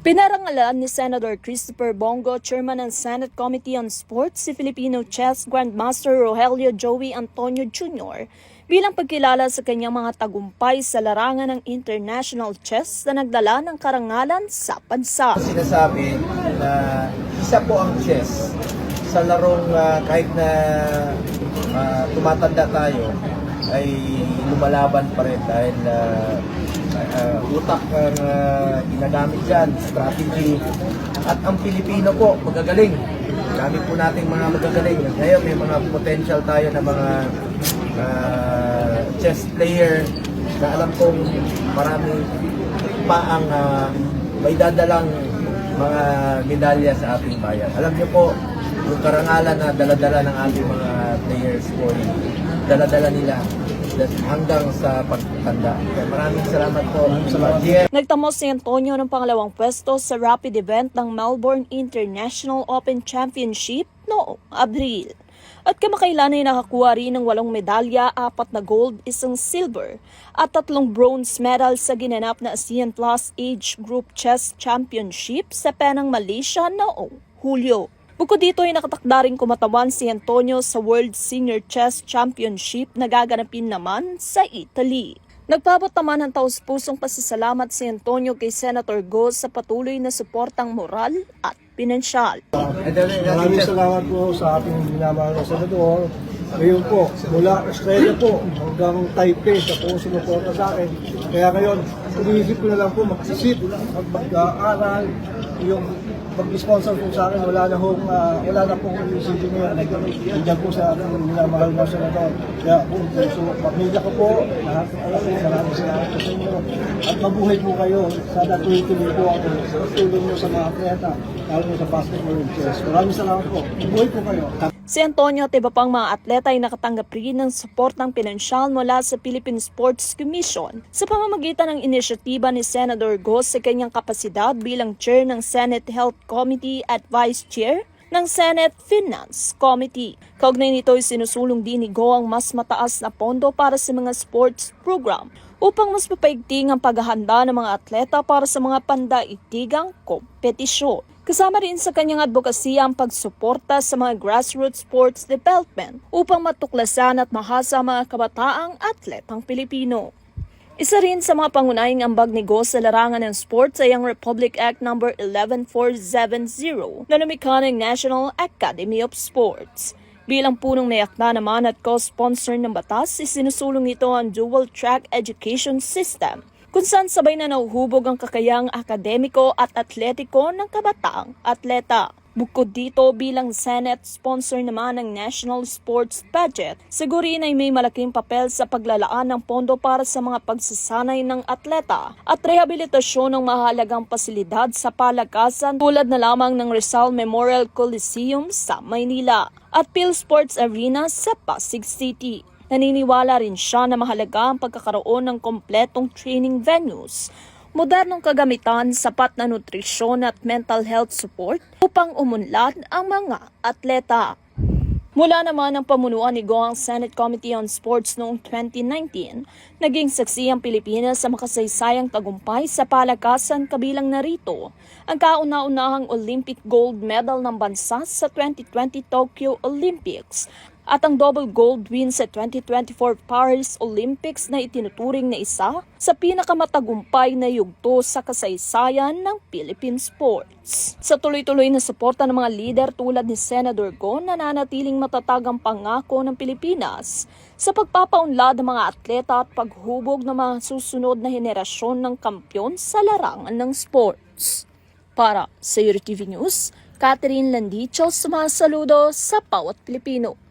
Pinarangalan ni Senator Christopher Bongo, Chairman ng Senate Committee on Sports, si Filipino Chess Grandmaster Rogelio Joey Antonio Jr. bilang pagkilala sa kanyang mga tagumpay sa larangan ng international chess na nagdala ng karangalan sa bansa. Sinasabi na isa po ang chess sa larong kahit na tumatanda tayo ay lumalaban pa rin dahil utak ang ginagamit dyan, strategy. At ang Pilipino po, magagaling. Dami po nating mga magagaling. Ngayon may mga potential tayo na mga chess player na alam kong marami pa ang may dadalang mga medalya sa ating bayan. Alam niyo po, yung karangalan na daladala ng ating mga players po, daladala nila hanggang sa pagtanda. Kaya maraming salamat po. Nagtamo si Antonio ng pangalawang pwesto sa rapid event ng Melbourne International Open Championship noong Abril. At kamakailan ay nakakuha rin ng 8 medalya, 4 na gold, 1 silver, at 3 bronze medal sa ginanap na ASEAN Plus Age Group Chess Championship sa Penang, Malaysia noong Hulyo. Bukod dito ay nakatakda rin kumatawan si Antonio sa World Senior Chess Championship na gaganapin naman sa Italy. Nagpaabot naman ng taus-pusong pasasalamat si Antonio kay Senator Go sa patuloy na suportang moral at pinansyal. Maraming salamat po sa ating minamahal na senador. Ngayon po, mula Australia po hanggang Taipei, siya po sumuporta sa akin. Kaya ngayon, iniisip ko na lang po mag-isip, mag-aaral, yung pag-sponsor po sa akin, wala na pong isipin ngayon. Nandiyan po sa ating minamahal na senador. Kaya po, so, pamilya ko po, lahat po maraming salamat po sa inyo. At mabuhay po kayo. Sana tuloy-tuloy po ako. Tulong nyo sa mga atleta, lalo sa basketball and chess. Maraming salamat po. Mabuhay po kayo. Si Antonio at iba pang mga atleta ay nakatanggap rin ng suportang pinansyal mula sa Philippine Sports Commission sa pamamagitan ng inisyatiba ni Senator Go sa kanyang kapasidad bilang chair ng Senate Health Committee at vice chair ng Senate Finance Committee. Kaugnay nito ay sinusulong din ni Go ang mas mataas na pondo para sa mga sports program upang mas mapaigting ang paghahanda ng mga atleta para sa mga pandaigdigang kompetisyon. Kasama rin sa kanyang advokasya ang pagsuporta sa mga grassroots sports development upang matuklasan at mahasa mga kabataang atletang Pilipino. Isa rin sa mga pangunahing ambag ni Go sa larangan ng sports ay ang Republic Act No. 11470 na lumikha ng National Academy of Sports. Bilang punong may akda naman at co-sponsor ng batas, isinusulong ito ang dual-track education system kung saan sabay na nauhubog ang kakayahang akademiko at atletiko ng kabataang atleta. Bukod dito, bilang Senate sponsor naman ng National Sports Budget, sigurin ay may malaking papel sa paglalaan ng pondo para sa mga pagsasanay ng atleta at rehabilitasyon ng mahalagang pasilidad sa palakasan tulad na lamang ng Rizal Memorial Coliseum sa Maynila at PhilSports Arena sa Pasig City. Naniniwala rin siya na mahalaga ang pagkakaroon ng kompletong training venues, modernong kagamitan, sapat na nutrisyon at mental health support upang umunlad ang mga atleta. Mula naman ang pamunuan ni Go ang Senate Committee on Sports noong 2019, naging saksi ang Pilipinas sa makasaysayang tagumpay sa palakasan kabilang narito ang kauna-unahang Olympic gold medal ng bansa sa 2020 Tokyo Olympics at ang double gold win sa 2024 Paris Olympics na itinuturing na isa sa pinakamatagumpay na yugto sa kasaysayan ng Philippine sports. Sa tuloy-tuloy na suporta ng mga lider tulad ni Senator Go, nananatiling matatag ang pangako ng Pilipinas sa pagpapaunlad ng mga atleta at paghubog ng mga susunod na henerasyon ng kampyon sa larangan ng sports. Para sa EuroTV News, Catherine Landicho sumasaludo sa bawat Pilipino.